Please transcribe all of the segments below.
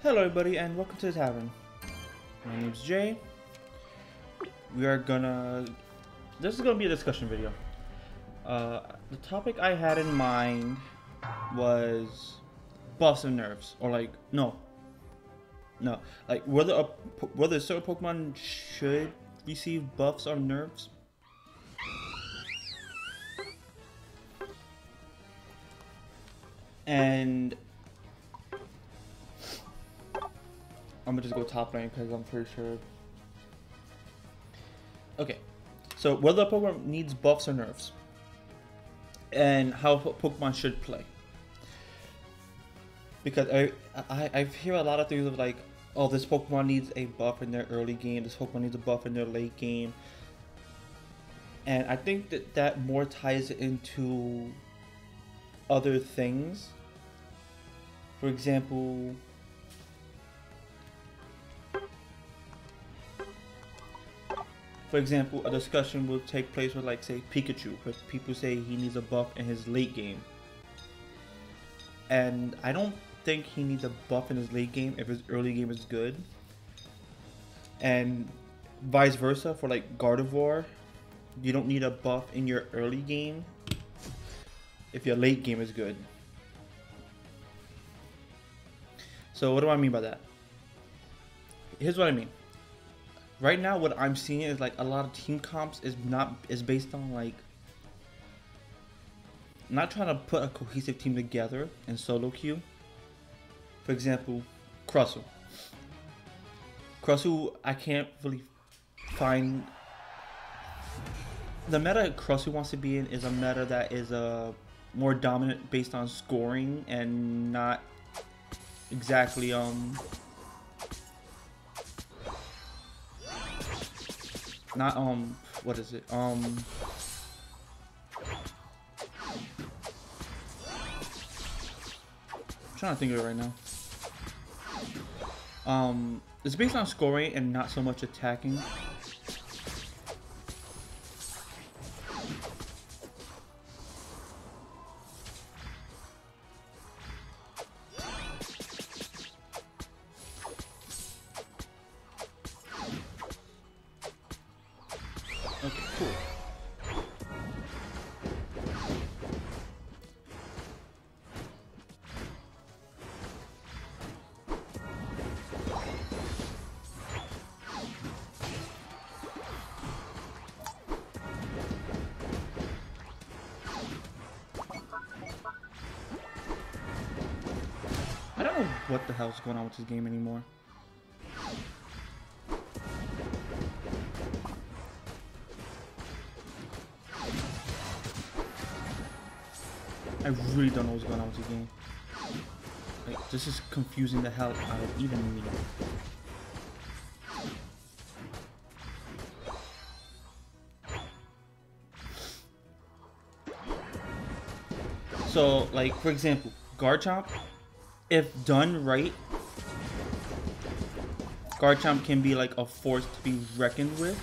Hello everybody and welcome to the tavern. My name's Jay. This is gonna be a discussion video. The topic I had in mind was buffs and nerfs, or like whether certain Pokemon should receive buffs or nerfs. And I'm gonna just go top lane because I'm pretty sure. Okay, so whether a Pokemon needs buffs or nerfs, and how Pokemon should play. Because I hear a lot of things of like, oh, this Pokemon needs a buff in their early game, this Pokemon needs a buff in their late game, and I think that more ties into other things. For example, a discussion will take place with, like, say, Pikachu, because people say he needs a buff in his late game. And I don't think he needs a buff in his late game if his early game is good. And vice versa for, like, Gardevoir. You don't need a buff in your early game if your late game is good. So what do I mean by that? Here's what I mean. Right now, what I'm seeing is like a lot of team comps is based on like not trying to put a cohesive team together in solo queue. For example, Crustle. I can't really find the meta Crustle wants to be in is a meta that is more dominant based on scoring and not exactly what is it? I'm trying to think of it right now. It's based on scoring and not so much attacking. Okay, cool. I don't know what the hell's going on with this game anymore. I really don't know what's going on with this game. Like, this is confusing the hell out of even me. So, like, for example, Garchomp, if done right, Garchomp can be like a force to be reckoned with.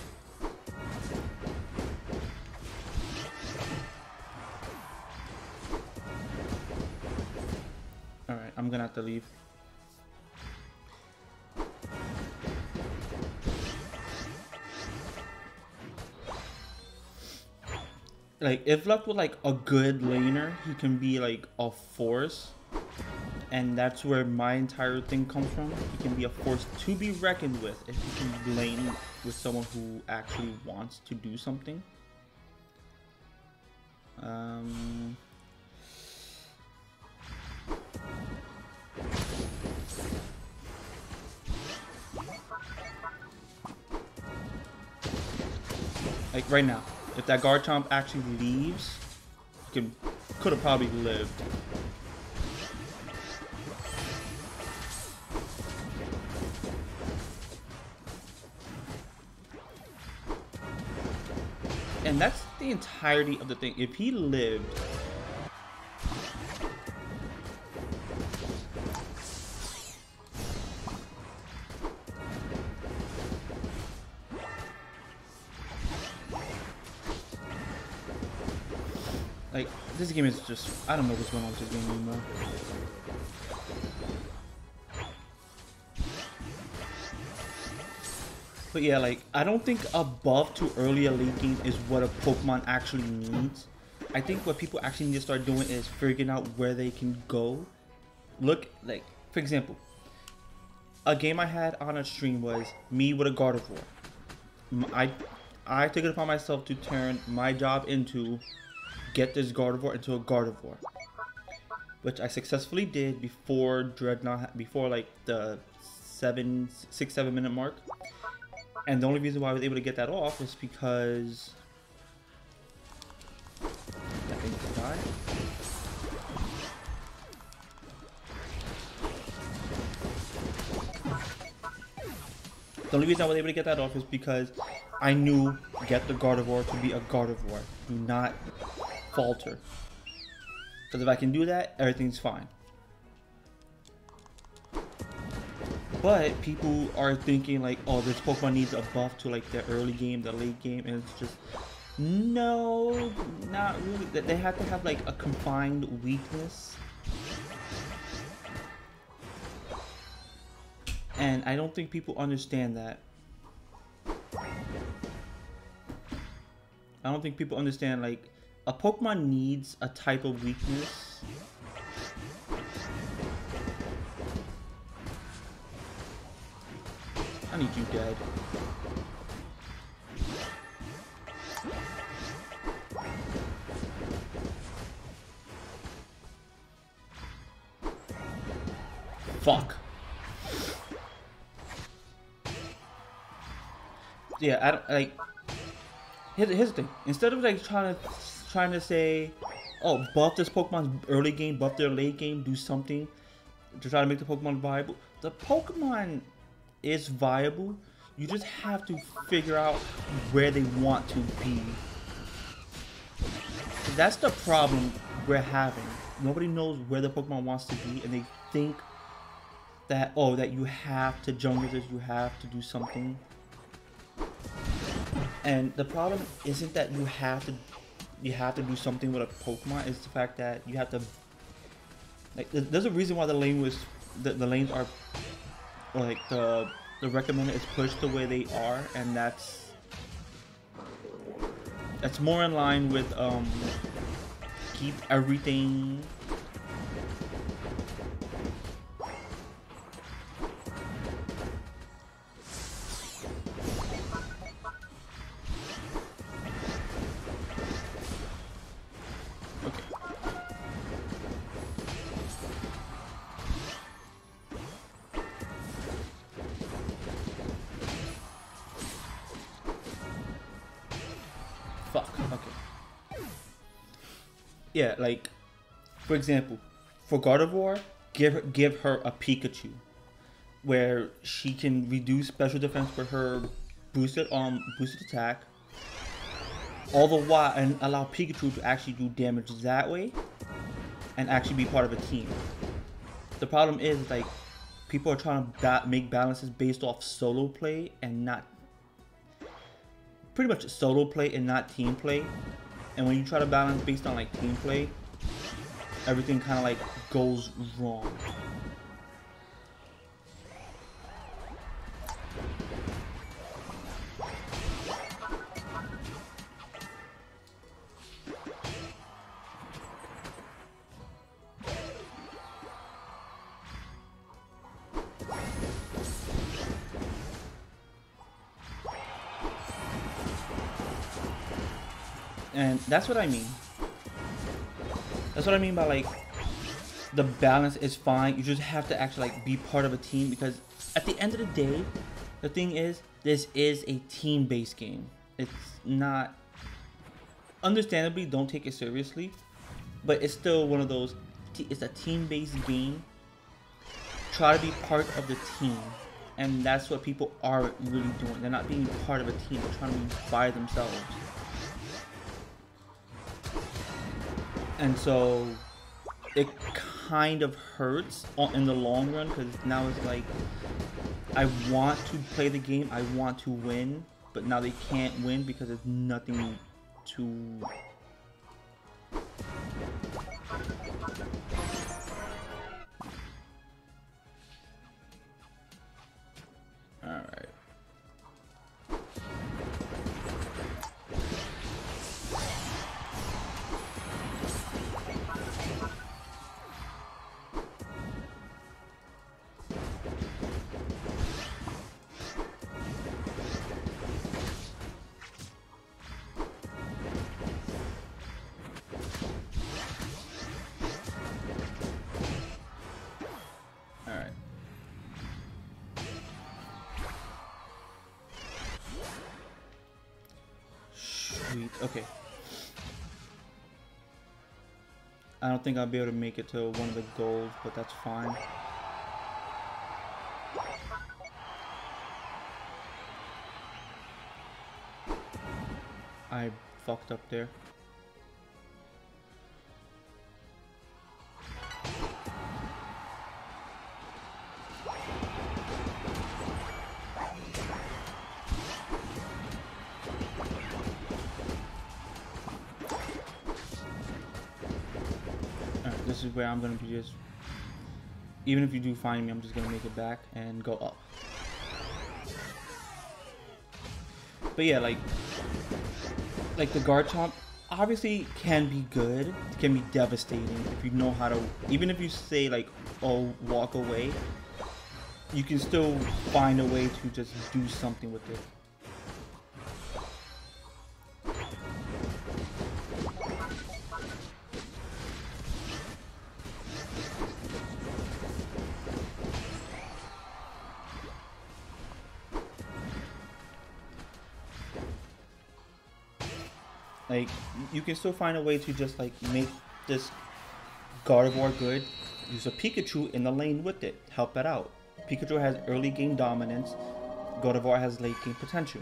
Alright, I'm gonna have to leave. Like, if left with like a good laner, he can be like a force. And that's where my entire thing comes from. He can be a force to be reckoned with if he can lane with someone who actually wants to do something. Like right now, if that Garchomp actually leaves, he could have probably lived. And that's the entirety of the thing. If he lived, like, this game is just, I don't know what's going on with this game anymore. But yeah, like, I don't think a buff to earlier late games is what a Pokemon actually needs. I think what people actually need to start doing is figuring out where they can go. Look, like, for example, a game I had on a stream was me with a Gardevoir. I took it upon myself to turn my job into get this Gardevoir into a Gardevoir, which I successfully did before Dreadnought, before like the 6-7 minute mark. And the only reason why I was able to get that off was because that thing just died. The only reason I was able to get that off is because I knew get the Gardevoir to be a Gardevoir. Do not falter. Because if I can do that, everything's fine. But people are thinking like, oh, this Pokemon needs a buff to like the early game, the late game, and it's just, no, not really. They have to have like a confined weakness. And I don't think people understand that. I don't think people understand like a Pokemon needs a type of weakness. I need you dead. Fuck. Yeah, I don't like. Here's the thing. Instead of like trying to say, oh, buff this Pokemon's early game, buff their late game, do something to try to make the Pokemon viable. The Pokemon is viable. You just have to figure out where they want to be. That's the problem we're having. Nobody knows where the Pokemon wants to be, and they think that, oh, that you have to jungle this, you have to do something. And the problem isn't that you have to do something with a Pokemon. It's the fact that you have to, like, there's a reason why the lanes are like the recommended is pushed the way they are, and that's more in line with keep everything. Fuck, okay. Yeah, like, for example, for Gardevoir, give her a Pikachu, where she can reduce special defense for her boosted attack, all the while, and allow Pikachu to actually do damage that way, and actually be part of a team. The problem is, like, people are trying to make balances based off solo play and not, pretty much solo play and not team play. And when you try to balance based on like team play, everything kind of like goes wrong. And that's what I mean. That's what I mean by like the balance is fine. You just have to actually like be part of a team, because at the end of the day, the thing is, this is a team-based game. It's not, understandably, don't take it seriously, but it's still one of those, it's a team-based game. Try to be part of the team. And that's what people aren't really doing. They're not being part of a team. They're trying to be by themselves. And so it kind of hurts in the long run, because now it's like, I want to play the game, I want to win, but now they can't win because there's nothing to... Alright. Sweet. Okay. I don't think I'll be able to make it to one of the goals, but that's fine. I fucked up there. Alright, this is where I'm gonna be just... Even if you do find me, I'm just gonna make it back and go up. But yeah, like the Garchomp obviously can be good, it can be devastating if you know how to, even if you say like, oh, walk away, you can still find a way to just do something with it. Like, you can still find a way to just like make this Gardevoir good. Use a Pikachu in the lane with it. Help it out. Pikachu has early game dominance. Gardevoir has late game potential.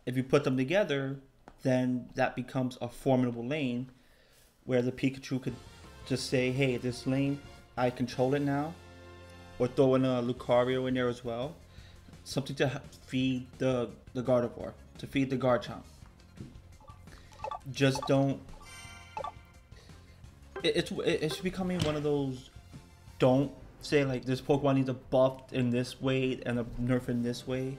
If you put them together, then that becomes a formidable lane where the Pikachu could just say, hey, this lane, I control it now. Or throw in a Lucario in there as well. Something to feed the Gardevoir, to feed the Garchomp. Just don't. It's becoming one of those. Don't say like this Pokemon needs a buff in this way and a nerf in this way.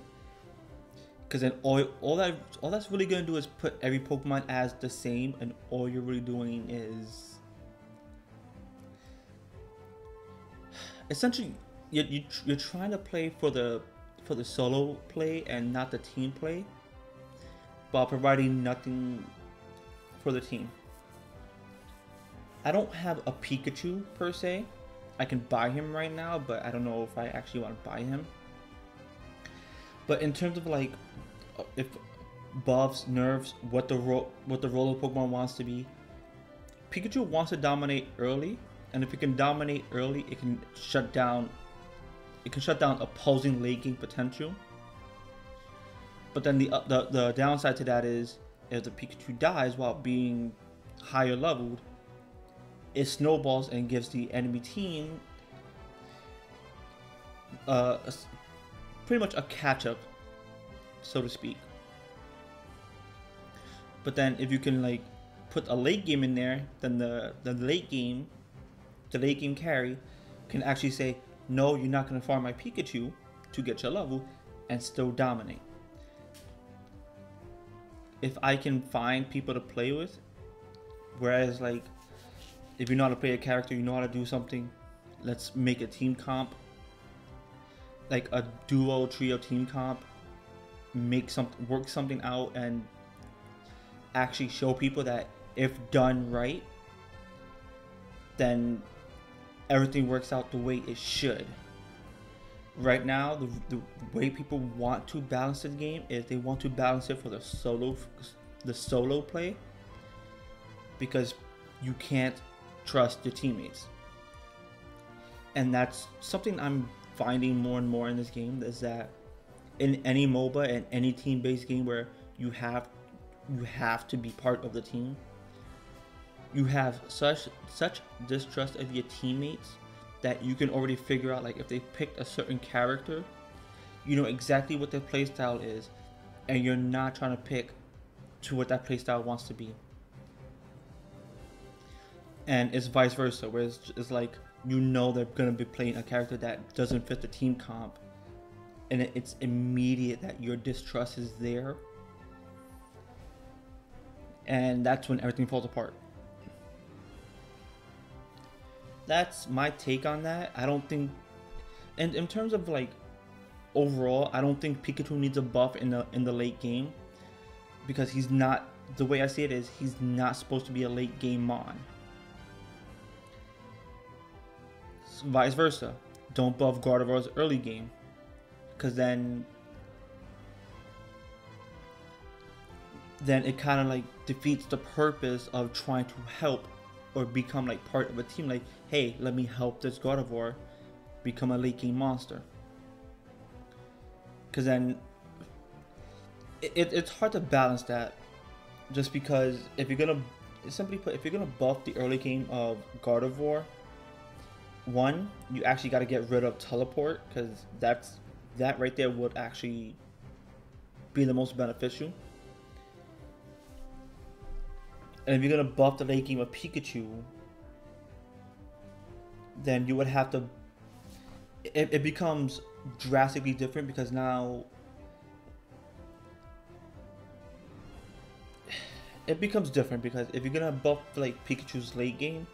Because then all that's really gonna do is put every Pokemon as the same, and all you're really doing is essentially you're trying to play for the solo play and not the team play, while providing nothing for the team. I don't have a Pikachu per se. I can buy him right now, but I don't know if I actually want to buy him. But in terms of like, if buffs, nerfs, what the role of Pokemon wants to be, Pikachu wants to dominate early, and if it can dominate early, it can shut down. It can shut down opposing late game potential. But then the downside to that is, if the Pikachu dies while being higher leveled, it snowballs and gives the enemy team pretty much a catch-up, so to speak. But then if you can like put a late game in there, then the late game carry can actually say, no, you're not going to farm my Pikachu to get your level and still dominate. If I can find people to play with, whereas like if you know how to play a character, you know how to do something, let's make a team comp, like a duo trio team comp, work something out and actually show people that if done right, then everything works out the way it should. Right now, the way people want to balance the game is they want to balance it for the solo play, because you can't trust your teammates. And that's something I'm finding more and more in this game, is that in any MOBA and any team-based game where you have to be part of the team, you have such distrust of your teammates that you can already figure out, like, if they picked a certain character, you know exactly what their playstyle is, and you're not trying to pick to what that playstyle wants to be. And it's vice versa, where it's like, you know they're gonna be playing a character that doesn't fit the team comp, and it's immediate that your distrust is there, and that's when everything falls apart. That's my take on that. I don't think, and in terms of like overall, I don't think Pikachu needs a buff in the late game, because he's not, the way I see it is, he's not supposed to be a late game mon. Vice versa, don't buff Gardevoir's early game, because then then it kind of like defeats the purpose of trying to help or become like part of a team. Like, hey, let me help this Gardevoir become a late game monster. Because then it's hard to balance that, just because if you're gonna, simply put, if you're gonna buff the early game of Gardevoir, one, you actually got to get rid of teleport, because that right there would actually be the most beneficial. And if you're gonna buff the late game of Pikachu, then you would have to. It becomes drastically different, because now it becomes different because if you're gonna buff like Pikachu's late game,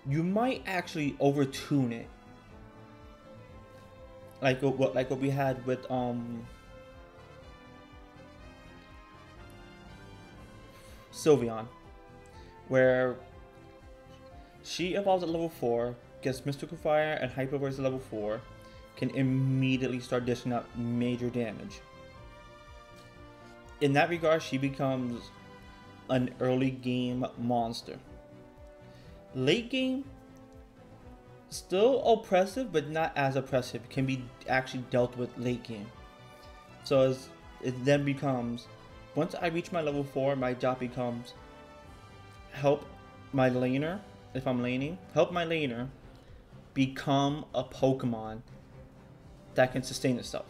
you might actually overtune it, like what we had with Sylveon, where she evolves at level 4, gets Mystical Fire and Hyper Voice at level 4, can immediately start dishing out major damage. In that regard, she becomes an early game monster. Late game, still oppressive, but not as oppressive. It can be actually dealt with late game. So it then becomes, once I reach my level 4, my job becomes help my laner, if I'm laning, help my laner become a Pokemon that can sustain itself.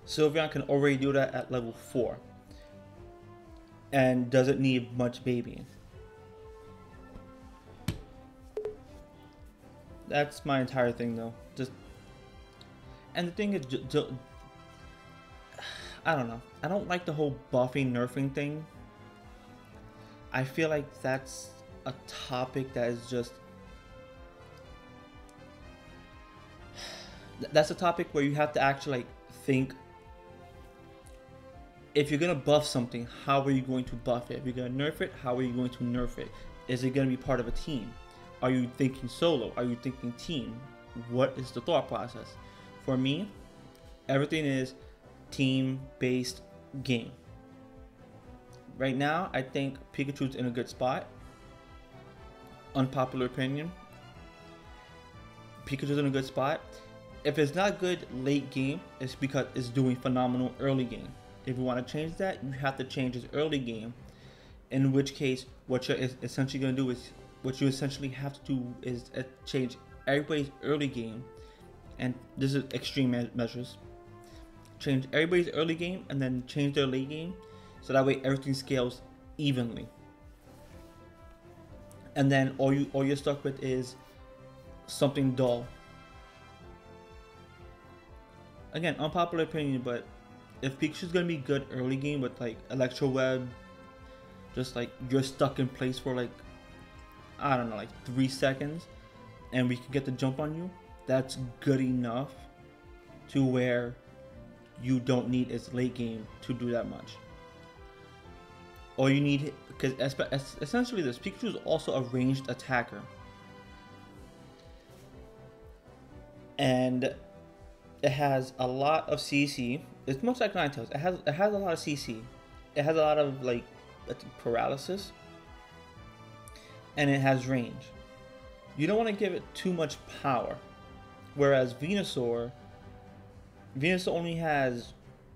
Sylveon can already do that at level 4 and doesn't need much babying. That's my entire thing though. And the thing is, I don't know. I don't like the whole buffing nerfing thing. I feel like that's a topic that is just, that's a topic where you have to actually like think, if you're gonna buff something, how are you going to buff it? If you're gonna nerf it, how are you going to nerf it? Is it gonna be part of a team? Are you thinking solo? Are you thinking team? What is the thought process? For me, everything is team-based game. Right now, I think Pikachu's in a good spot. Unpopular opinion. Pikachu's in a good spot. If it's not good late game, it's because it's doing phenomenal early game. If you want to change that, you have to change its early game. In which case, what you're essentially going to do is, what you essentially have to do is change everybody's early game. And this is extreme measures. Change everybody's early game and then change their late game, so that way everything scales evenly. And then all you're stuck with is something dull. Again, unpopular opinion, but if Pikachu's gonna be good early game with like Electro Web, just like you're stuck in place for like, I don't know, like 3 seconds, and we can get the jump on you, that's good enough to where you don't need its late game to do that much. All you need, because essentially this Pikachu is also a ranged attacker, and it has a lot of CC. It's much like Ninetales. It has a lot of CC. It has a lot of like paralysis, and it has range. You don't want to give it too much power. Whereas Venusaur only has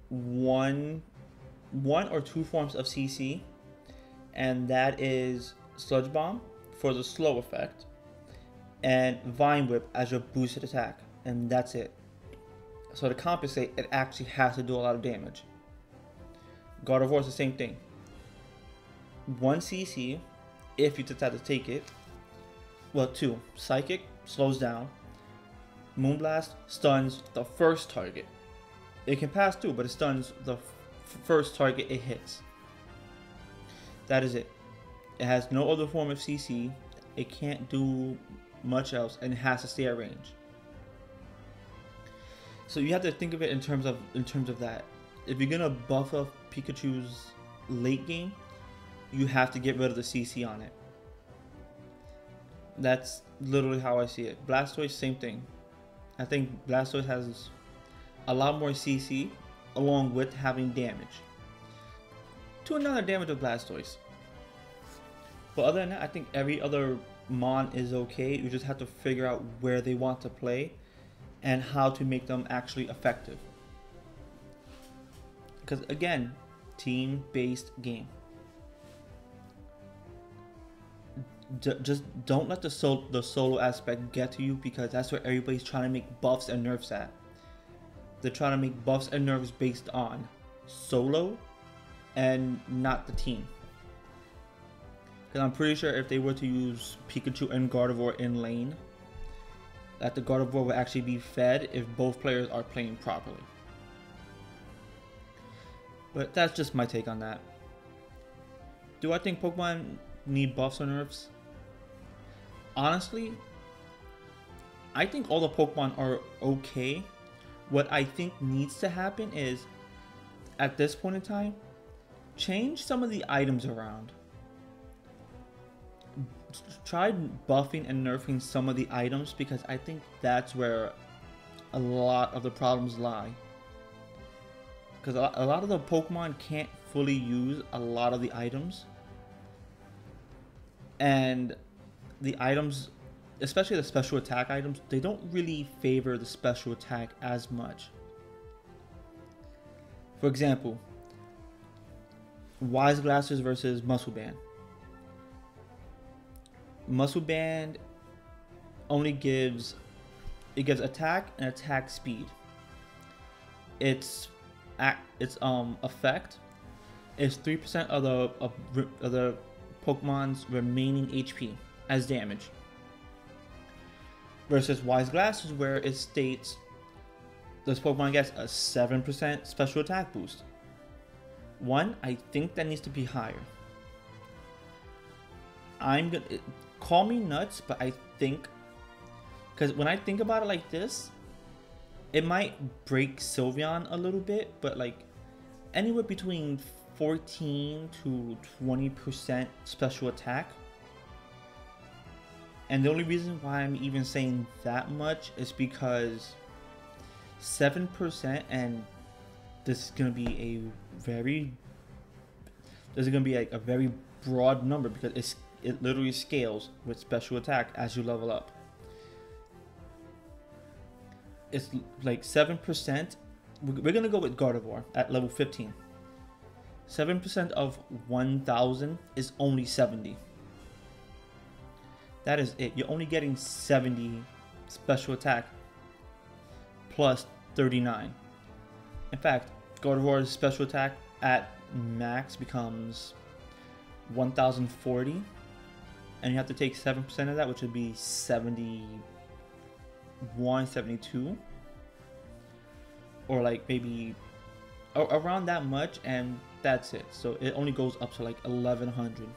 one or two forms of CC, and that is Sludge Bomb for the slow effect, and Vine Whip as your boosted attack, and that's it. So to compensate, it actually has to do a lot of damage. Gardevoir is the same thing. 1 CC, if you decide to take it. Well, 2. Psychic slows down. Moonblast stuns the first target. It can pass through, but it stuns the first target it hits. That is it. It has no other form of CC. It can't do much else, and it has to stay at range. So you have to think of it in terms of that. If you're gonna buff up Pikachu's late game, you have to get rid of the CC on it. That's literally how I see it. Blastoise, same thing. I think Blastoise has a lot more CC, along with having damage. To another damage of Blastoise. But other than that, I think every other Mon is okay. You just have to figure out where they want to play and how to make them actually effective. Because again, team-based game. Just don't let the solo aspect get to you, because that's where everybody's trying to make buffs and nerfs at. They're trying to make buffs and nerfs based on solo and not the team. Because I'm pretty sure if they were to use Pikachu and Gardevoir in lane, that the Gardevoir would actually be fed if both players are playing properly. But that's just my take on that. Do I think Pokemon need buffs or nerfs? Honestly, I think all the Pokemon are okay. What I think needs to happen is, at this point in time, change some of the items around. Try buffing and nerfing some of the items, because I think that's where a lot of the problems lie. Because a lot of the Pokemon can't fully use a lot of the items. And the items, especially the special attack items, they don't really favor the special attack as much. For example, Wise Glasses versus Muscle Band. Muscle Band only gives attack and attack speed. Its effect is 3% of the Pokemon's remaining HP as damage. Versus Wise Glasses, where it states this Pokemon gets a 7% special attack boost. I think that needs to be higher. Call me nuts, but I think, because when I think about it like this, it might break Sylveon a little bit, but like anywhere between 14 to 20% special attack. And the only reason why I'm even saying that much is because 7%, and this is gonna be like a very broad number, because it literally scales with special attack as you level up. It's like 7%. We're gonna go with Gardevoir at level 15. 7% of 1,000 is only 70. That is it. You're only getting 70 special attack plus 39. In fact, Gardevoir's special attack at max becomes 1,040. And you have to take 7% of that, which would be 71, 72. Or like maybe around that much, and that's it. So it only goes up to like 1,100.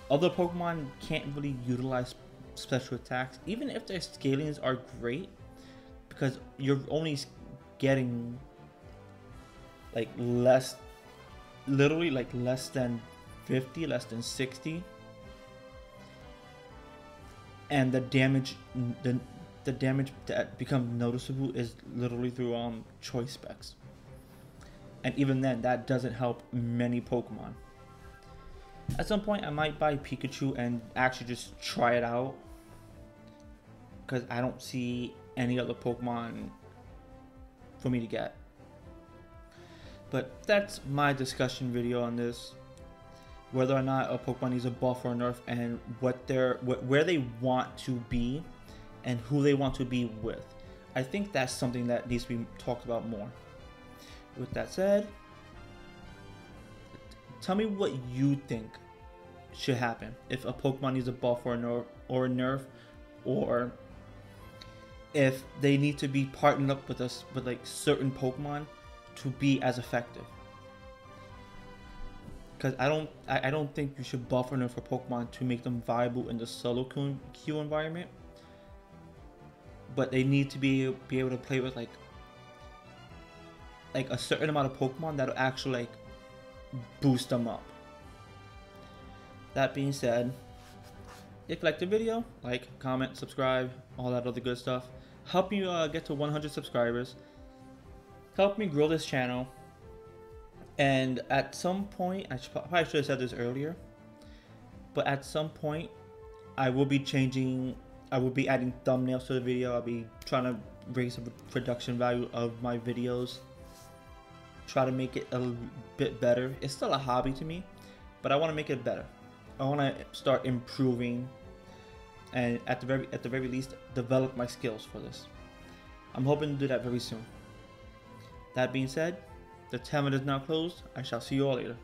Other Pokemon can't really utilize special attacks, even if their scalings are great, because you're only getting like literally less than 50, less than 60. And the damage that becomes noticeable is literally through choice specs. And even then, that doesn't help many Pokemon. At some point, I might buy Pikachu and actually just try it out, because I don't see any other Pokemon for me to get. But that's my discussion video on this. Whether or not a Pokemon needs a buff or a nerf, and where they want to be and who they want to be with. I think that's something that needs to be talked about more. With that said, tell me what you think should happen if a Pokemon needs a buff or a nerf, or if they need to be partnered up with like certain Pokemon to be as effective. Because I don't think you should buff or nerf a Pokemon to make them viable in the solo queue environment. But they need to be able to play with like a certain amount of Pokemon that'll actually like boost them up. That being said, if you liked the video, like, comment, subscribe, all that other good stuff. Help me get to 100 subscribers. help me grow this channel. And at some point, probably should have said this earlier, but at some point, I will be adding thumbnails to the video. I'll be trying to raise the production value of my videos. Try to make it a bit better. It's still a hobby to me, but I want to make it better. I want to start improving, and at the very least, develop my skills for this. I'm hoping to do that very soon. That being said, the 10 minutes is now closed. I shall see you all later.